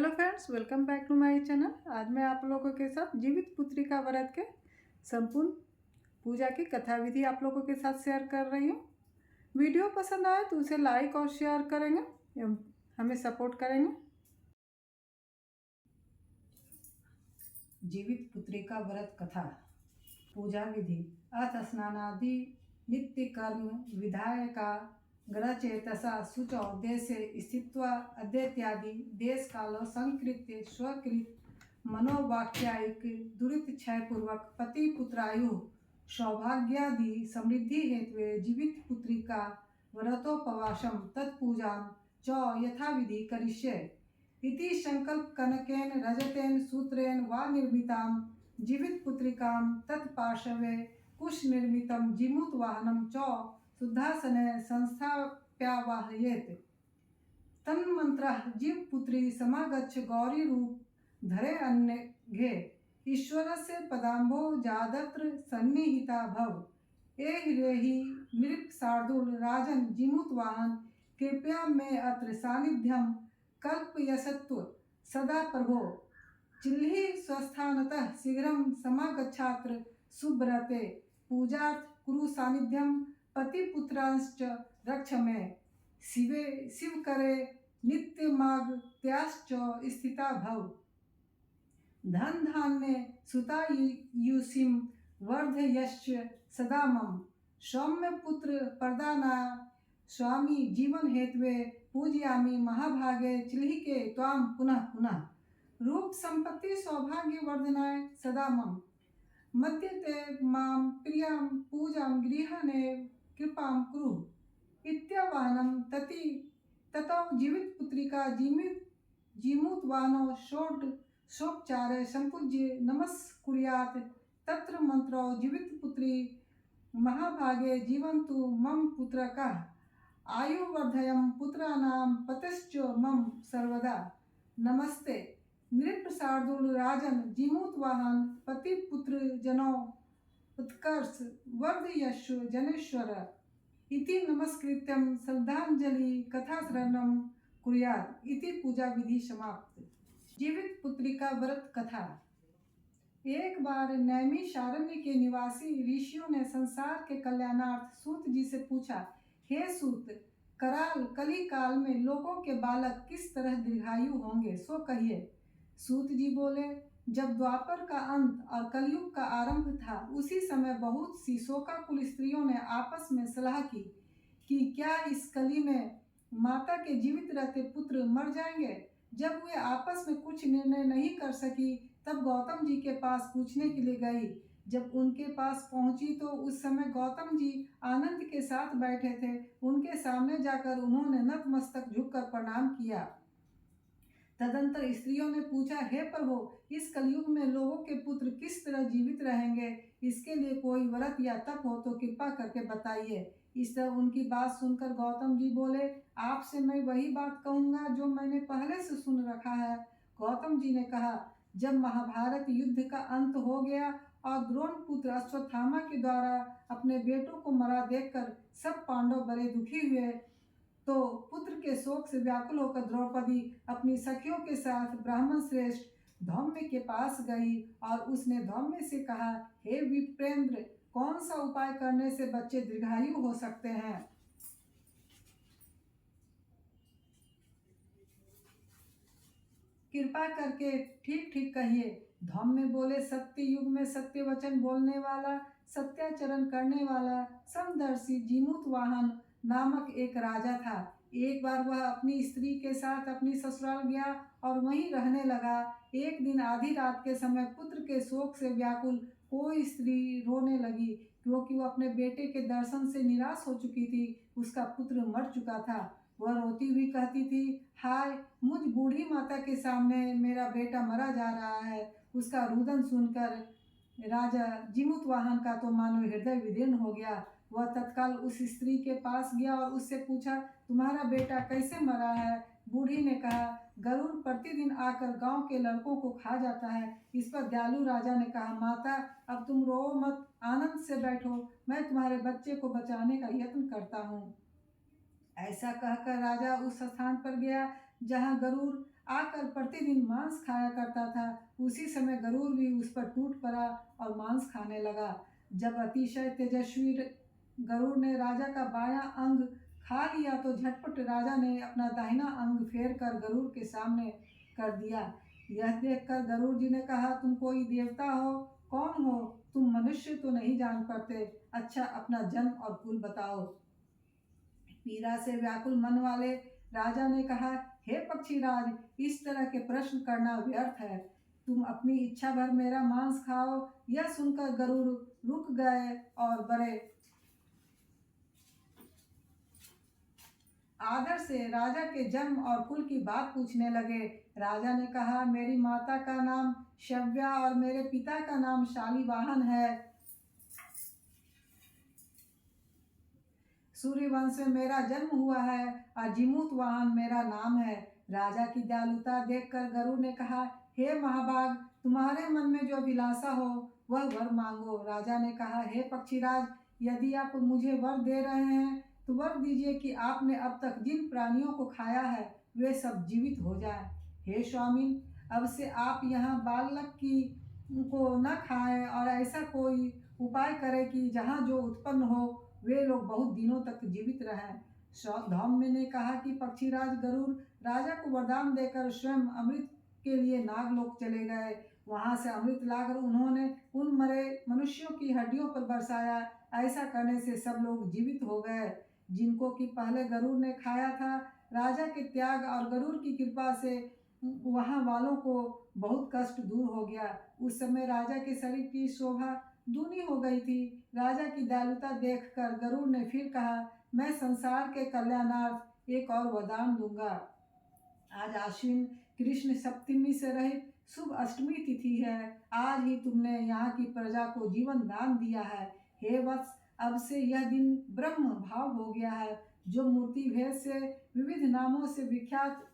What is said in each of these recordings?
Hello friends, welcome back to my channel. आज मैं आप लोगों के साथ जीवित पुत्रिका व्रत के संपूर्ण पूजा की कथा विधि आप लोगों के साथ शेयर कर रही हूँ। वीडियो पसंद आए तो उसे लाइक और शेयर करेंगे एवं हमें सपोर्ट करेंगे। जीवित पुत्रिका व्रत कथा पूजा विधि। अथ स्नानादि नित्य कर्म विधायका ग्रहचेतसा शुचौ देशे स्थित्वा अद्यत्यादि देश कालो संकृत्य स्वकृत मनोवाक्यायिक दुरित क्षय पूर्वक पति पुत्रायु सौभाग्यादि समृद्धि हेतु जीवित पुत्रिका व्रतोपवासम तत्पूजा च यथाविधि करिष्ये इति संकल्प कनकेन रजतेन सूत्रेण वा निर्मितां जीवित पुत्रिकां तत्पार्श्वे कुश निर्मितं जीमूत वाहनं च शुद्धासने संस्थाप्यावाहयेत्। तन्मन्त्रः जीवपुत्री समागच्छ गौरी रूप धरे अन्यघे ईश्वरस्य पदाम्भोजादत्र सन्निहिता भव। एहि नृप शार्दूल राजन जीमूत वाहन कृपया मे अत्र सानिध्यं कल्पयसत्व सदा प्रभो। चिल्हि स्वस्थानतः शीघ्रं समागच्छात्र सुब्रते पूजार्थ कुरु सानिध्यं पतिपुत्रांश्च रक्ष मे। शिवे शिवकरे नित्यमागत्याश्च स्थिता भव। धन धान्ये सुतायुषीं वर्धयश्च सदा मम। सौम्य पुत्र प्रदानाय स्वामी जीवन हेतवे पूजयामि महाभागे चिल्हिके त्वां पुनः पुनः। रूप संपत्ति सौभाग्य वर्धनाय सदा मम। मध्यते मां प्रियां पूजां गृहानेव कृपां कुरु। इत्यावाहनं ततो जीवित पुत्रिका जीमूत वाहनो षोडशोपचारे संपूज्य नमस्कुर्यात्। तत्र मंत्रो जीवित पुत्री महाभागे जीवन्तु मम पुत्रकाः। आयुर्वर्धयं पुत्राणां पतिश्च मम सर्वदा। नमस्ते नृप शार्दूल राजन जीमूत वाहन पति पुत्र जनो उत्कर्ष वर्धयस्व जनेश्वर। इति नमस्कृत्यं श्रद्धांजलि कथाश्रवणं कुर्यात्। इति पूजा विधि समाप्त। जीवित पुत्रिका व्रत कथा। एक बार नैमिषारण्य के निवासी ऋषियों ने संसार के कल्याणार्थ सूत जी से पूछा, हे सूत, कराल कली काल में लोगों के बालक किस तरह दीर्घायु होंगे, सो कहिए। सूत जी बोले, जब द्वापर का अंत और कलयुग का आरंभ था, उसी समय बहुत सी शोकाकुल स्त्रियों ने आपस में सलाह की कि क्या इस कली में माता के जीवित रहते पुत्र मर जाएंगे। जब वे आपस में कुछ निर्णय नहीं कर सकी, तब गौतम जी के पास पूछने के लिए गई। जब उनके पास पहुंची तो उस समय गौतम जी आनंद के साथ बैठे थे। उनके सामने जाकर उन्होंने नतमस्तक झुककर प्रणाम किया। तदंतर स्त्रियों ने पूछा, हे प्रभु, इस कलयुग में लोगों के पुत्र किस तरह जीवित रहेंगे, इसके लिए कोई व्रत या तप हो तो कृपा करके बताइए। इस तरह उनकी बात सुनकर गौतम जी बोले, आपसे मैं वही बात कहूँगा जो मैंने पहले से सुन रखा है। गौतम जी ने कहा, जब महाभारत युद्ध का अंत हो गया और द्रोण पुत्र अश्वत्थामा के द्वारा अपने बेटों को मरा देखकर सब पांडव बड़े दुखी हुए, तो पुत्र के शोक से व्याकुल होकर द्रौपदी अपनी सखियों के साथ ब्राह्मण श्रेष्ठ धौम्य के पास गई और उसने धौम्य से कहा, हे विप्रेंद्र, कौन सा उपाय करने से बच्चे दीर्घायु हो सकते हैं। कृपा करके ठीक ठीक कहिए। धौम्य बोले, सत्य युग में सत्य वचन बोलने वाला, सत्याचरण करने वाला समदर्शी जीमूत वाहन नामक एक राजा था। एक बार वह अपनी स्त्री के साथ अपनी ससुराल गया और वहीं रहने लगा। एक दिन आधी रात के समय पुत्र के शोक से व्याकुल कोई स्त्री रोने लगी, क्योंकि वह अपने बेटे के दर्शन से निराश हो चुकी थी। उसका पुत्र मर चुका था। वह रोती हुई कहती थी, हाय, मुझ बूढ़ी माता के सामने मेरा बेटा मरा जा रहा है। उसका रुदन सुनकर राजा जीमूत वाहन का तो मानो हृदय विदीर्ण हो गया। वह तत्काल उस स्त्री के पास गया और उससे पूछा, तुम्हारा बेटा कैसे मरा है। बूढ़ी ने कहा, गरुड़ प्रतिदिन आकर गांव के लड़कों को खा जाता है। इस पर दयालु राजा ने कहा, माता, अब तुम रो मत, आनंद से बैठो, मैं तुम्हारे बच्चे को बचाने का यत्न करता हूँ। ऐसा कहकर राजा उस स्थान पर गया जहाँ गरुड़ आकर प्रतिदिन मांस खाया करता था। उसी समय गरुड़ भी उस पर टूट पड़ा और मांस खाने लगा। जब अतिशय तेजस्वी गरुड़ ने राजा का बायां अंग खा लिया तो झटपट राजा ने अपना दाहिना अंग फेर कर गरुड़ के सामने कर दिया। यह देखकर गरुड़ जी ने कहा, तुम कोई देवता हो? कौन हो तुम? मनुष्य तो नहीं जान पड़ते। अच्छा, अपना जन्म और कुल बताओ। पीड़ा से व्याकुल मन वाले राजा ने कहा, हे पक्षीराज, इस तरह के प्रश्न करना व्यर्थ है। तुम अपनी इच्छा भर मेरा मांस खाओ। यह सुनकर गरुड़ रुक गए और बड़े आदर से राजा के जन्म और कुल की बात पूछने लगे। राजा ने कहा, मेरी माता का नाम शव्या और मेरे पिता का नाम शालिवाहन है। सूर्य वंश में मेरा जन्म हुआ है और जिमूत वाहन मेरा नाम है। राजा की दयालुता देखकर गरुड़ ने कहा, हे महाभाग, तुम्हारे मन में जो अभिलाषा हो वह वर मांगो। राजा ने कहा, हे पक्षीराज, यदि आप मुझे वर दे रहे हैं तो वर दीजिए कि आपने अब तक जिन प्राणियों को खाया है वे सब जीवित हो जाएं। हे स्वामी, अब से आप यहाँ बालक की को न खाएं और ऐसा कोई उपाय करें कि जहाँ जो उत्पन्न हो वे लोग बहुत दिनों तक जीवित रहें। धौम्य ने कहा कि पक्षीराज गरुड़ राजा को वरदान देकर स्वयं अमृत के लिए नागलोक चले गए। वहां से अमृत लाकर उन्होंने उन मरे मनुष्यों की हड्डियों पर बरसाया। ऐसा करने से सब लोग जीवित हो गए जिनको कि पहले गरुड़ ने खाया था। राजा के त्याग और गरुड़ की कृपा से वहां वालों को बहुत कष्ट दूर हो गया। उस समय राजा के शरीर की शोभा दूनी हो गई थी। राजा की दयालुता देखकर गरुड़ ने फिर कहा, मैं संसार के कल्याणार्थ एक और वरदान दूंगा। आज आश्विन कृष्ण सप्तमी से रहित शुभ अष्टमी तिथि है। आज ही तुमने यहाँ की प्रजा को जीवन दान दिया है। हे वत्स, अब से यह दिन ब्रह्म भाव हो गया है। जो मूर्ति भेद से विविध नामों से विख्यात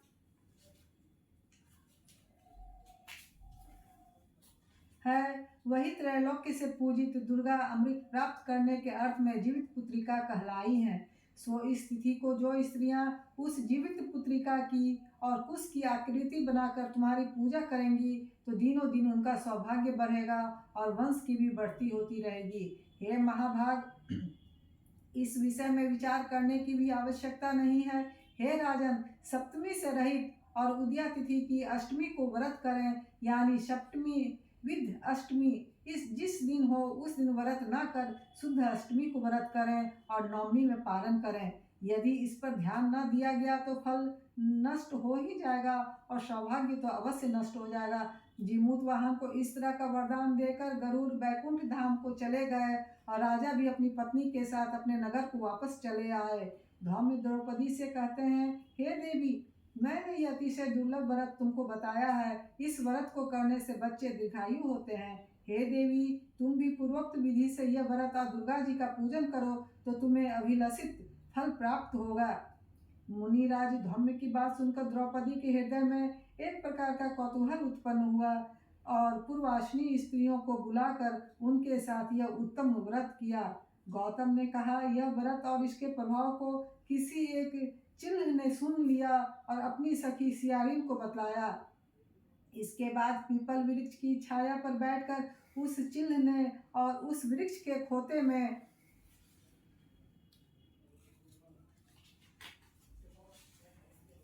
है, वही त्रैलोक्य से पूजित दुर्गा अमृत प्राप्त करने के अर्थ में जीवित पुत्रिका कहलाई है। सो इस तिथि को जो स्त्रियां उस जीवित पुत्रिका की और कुश की आकृति बनाकर तुम्हारी पूजा करेंगी तो दिनों दिन उनका सौभाग्य बढ़ेगा और वंश की भी बढ़ती होती रहेगी। हे महाभाग, इस विषय में विचार करने की भी आवश्यकता नहीं है। हे राजन, सप्तमी से रहित और उदया तिथि की अष्टमी को व्रत करें, यानी सप्तमी विध अष्टमी। जिस दिन हो उस दिन व्रत न कर शुद्ध अष्टमी को व्रत करें और नवमी में पारण करें। यदि इस पर ध्यान न दिया गया तो फल नष्ट हो ही जाएगा और सौभाग्य तो अवश्य नष्ट हो जाएगा। जिमूत वाहन को इस तरह का वरदान देकर गरुड़ बैकुंठ धाम को चले गए और राजा भी अपनी पत्नी के साथ अपने नगर को वापस चले आए। धौम्य द्रौपदी से कहते हैं, हे देवी, मैंने यह अतिशय दुर्लभ व्रत तुमको बताया है। इस व्रत को करने से बच्चे दीर्घायु होते हैं। हे देवी, तुम भी पूर्वोक्त विधि से यह व्रत और दुर्गा जी का पूजन करो तो तुम्हें अभिलषित फल प्राप्त होगा। मुनिराज धौम्य की बात सुनकर द्रौपदी के हृदय में एक प्रकार का कौतूहल उत्पन्न हुआ और पूर्वाश्नी स्त्रियों को बुलाकर उनके साथ यह उत्तम व्रत किया। गौतम ने कहा, यह व्रत और इसके प्रभाव को किसी एक चिल्ह ने सुन लिया और अपनी सखी सियारिन को बतलाया। इसके बाद पीपल वृक्ष की छाया पर बैठकर उस चिल्ह ने और उस वृक्ष के खोते में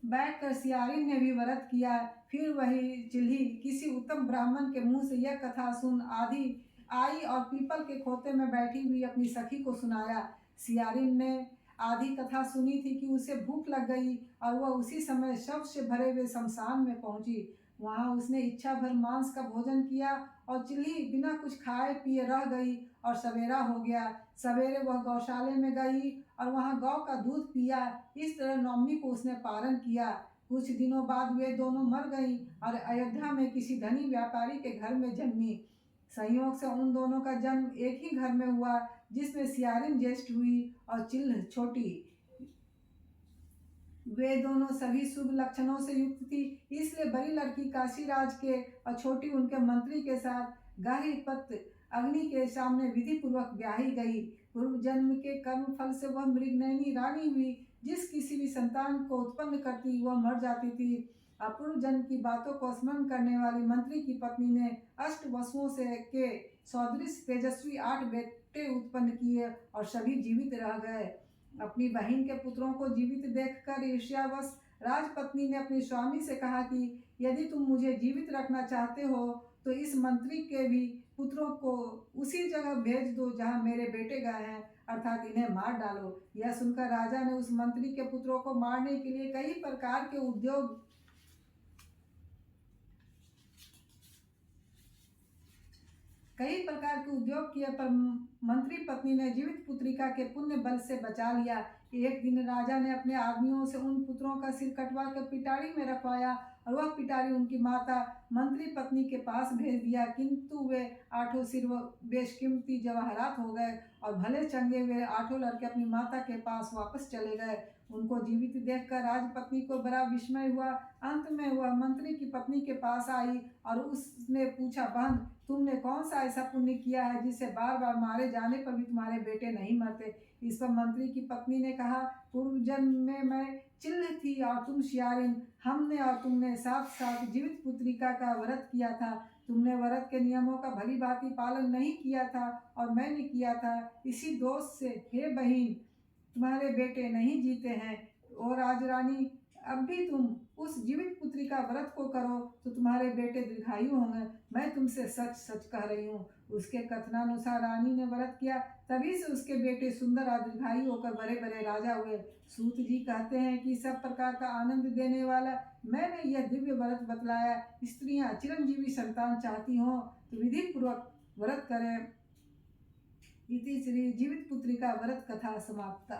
बैठकर सियारिन ने भी व्रत किया। फिर वही चिल्ही किसी उत्तम ब्राह्मण के मुंह से यह कथा सुन आधी आई और पीपल के खोते में बैठी हुई अपनी सखी को सुनाया। सियारिन ने आधी कथा सुनी थी कि उसे भूख लग गई और वह उसी समय शव से भरे हुए शमशान में पहुंची। वहां उसने इच्छा भर मांस का भोजन किया और चिल्ही बिना कुछ खाए पिए रह गई और सवेरा हो गया। सवेरे वह गौशाले में गई और वहां गौ का दूध पिया। इस तरह नवमी को उसने पारण किया। कुछ दिनों बाद वे दोनों मर गईं और अयोध्या में किसी धनी व्यापारी के घर में जन्मी। संयोग से उन दोनों का जन्म एक ही घर में हुआ, जिसमें सियारिन ज्येष्ठ हुई और चिल्ह छोटी। वे दोनों सभी शुभ लक्षणों से युक्त थी, इसलिए बड़ी लड़की काशीराज के और छोटी उनके मंत्री के साथ गाहीपत अग्नि के सामने विधि पूर्वक ब्याही गई। पूर्व जन्म के कर्म फल से वह मृगनयनी रानी हुई। जिस किसी भी संतान को उत्पन्न करती वह मर जाती थी अपूर्व जन्म की बातों को स्मरण करने वाली मंत्री की पत्नी ने अष्ट वसुओं से के सदृश तेजस्वी 8 बेटे उत्पन्न किए और सभी जीवित रह गए। अपनी बहन के पुत्रों को जीवित देखकर ईर्ष्यावश राजपत्नी ने अपने स्वामी से कहा कि यदि तुम मुझे जीवित रखना चाहते हो तो इस मंत्री के भी पुत्रों को उसी जगह भेज दो जहाँ मेरे बेटे गए हैं, अर्थात इन्हें मार डालो। यह सुनकर राजा ने उस मंत्री के पुत्रों को मारने के लिए कई प्रकार के उद्योग किए, पर मंत्री पत्नी ने जीवित पुत्रिका के पुण्य बल से बचा लिया। एक दिन राजा ने अपने आदमियों से उन पुत्रों का सिर कटवा कर पिटारी में रखवाया और वह पिटारी उनकी माता मंत्री पत्नी के पास भेज दिया, किंतु वे 8 सिर बेशकीमती जवाहरात हो गए और भले चंगे वे 8 लड़के अपनी माता के पास वापस चले गए। उनको जीवित देखकर राजपत्नी को बड़ा विस्मय हुआ। अंत में वह मंत्री की पत्नी के पास आई और उसने पूछा, बहन, तुमने कौन सा ऐसा पुण्य किया है जिससे बार बार मारे जाने पर भी तुम्हारे बेटे नहीं मरते? इस पर मंत्री की पत्नी ने कहा, पूर्व जन्म में मैं चिल्ह थी और तुम शियारिन। हमने और तुमने साथ साथ जीवित पुत्रिका का व्रत किया था। तुमने व्रत के नियमों का भली भांति पालन नहीं किया था और मैंने किया था। इसी दोष से हे बहन, तुम्हारे बेटे नहीं जीते हैं। और राजरानी, अब भी तुम उस जीवित पुत्री का व्रत को करो तो तुम्हारे बेटे दीर्घायु होंगे। मैं तुमसे सच सच कह रही हूँ। उसके कथनानुसार रानी ने व्रत किया, तभी से उसके बेटे सुंदर और दीर्घायु होकर बड़े बड़े राजा हुए। सूत जी कहते हैं कि सब प्रकार का आनंद देने वाला मैंने यह दिव्य व्रत बतलाया। स्त्रियां चिरंजीवी संतान चाहती हों तो विधि पूर्वक व्रत करें। इति श्री जीवित पुत्री का व्रत कथा समाप्ता।